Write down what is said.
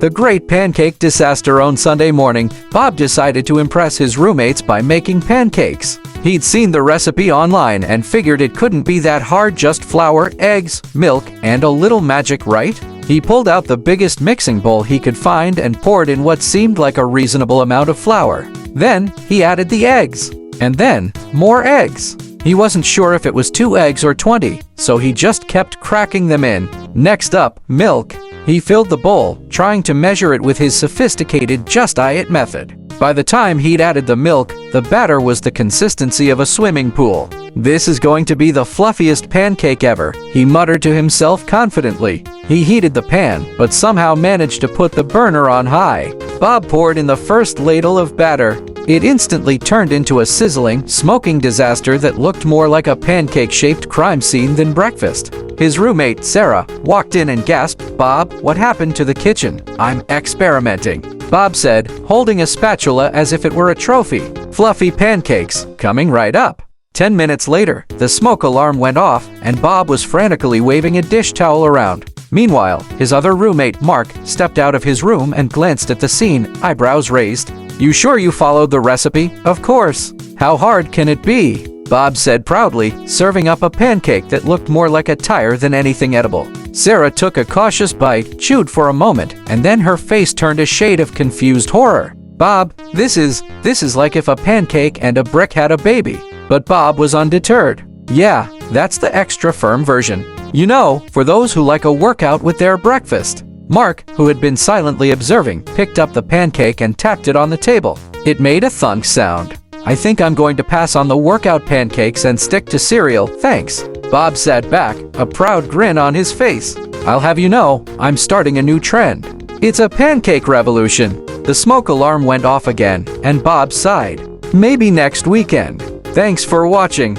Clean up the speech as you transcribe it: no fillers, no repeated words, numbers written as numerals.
The great pancake disaster on Sunday morning, Bob decided to impress his roommates by making pancakes. He'd seen the recipe online and figured it couldn't be that hard, just flour, eggs, milk, and a little magic, right? He pulled out the biggest mixing bowl he could find and poured in what seemed like a reasonable amount of flour. Then he added the eggs. And then more eggs. He wasn't sure if it was 2 eggs or 20, so he just kept cracking them in. Next up, milk. He filled the bowl, trying to measure it with his sophisticated just-eye-it method. By the time he'd added the milk, the batter was the consistency of a swimming pool. "This is going to be the fluffiest pancake ever," he muttered to himself confidently. He heated the pan, but somehow managed to put the burner on high. Bob poured in the first ladle of batter. It instantly turned into a sizzling, smoking disaster that looked more like a pancake-shaped crime scene than breakfast. His roommate, Sarah, walked in and gasped, "Bob, what happened to the kitchen?" "I'm experimenting," Bob said, holding a spatula as if it were a trophy. "Fluffy pancakes, coming right up." 10 minutes later, the smoke alarm went off, and Bob was frantically waving a dish towel around. Meanwhile, his other roommate, Mark, stepped out of his room and glanced at the scene, eyebrows raised. "You sure you followed the recipe?" "Of course. How hard can it be?" Bob said proudly, serving up a pancake that looked more like a tire than anything edible. Sarah took a cautious bite, chewed for a moment, and then her face turned a shade of confused horror. "Bob, this is like if a pancake and a brick had a baby." But Bob was undeterred. "Yeah, that's the extra firm version. You know, for those who like a workout with their breakfast." Mark, who had been silently observing, picked up the pancake and tapped it on the table. It made a thunk sound. "I think I'm going to pass on the workout pancakes and stick to cereal, thanks." Bob sat back, a proud grin on his face. "I'll have you know, I'm starting a new trend. It's a pancake revolution." The smoke alarm went off again, and Bob sighed. "Maybe next weekend." Thanks for watching.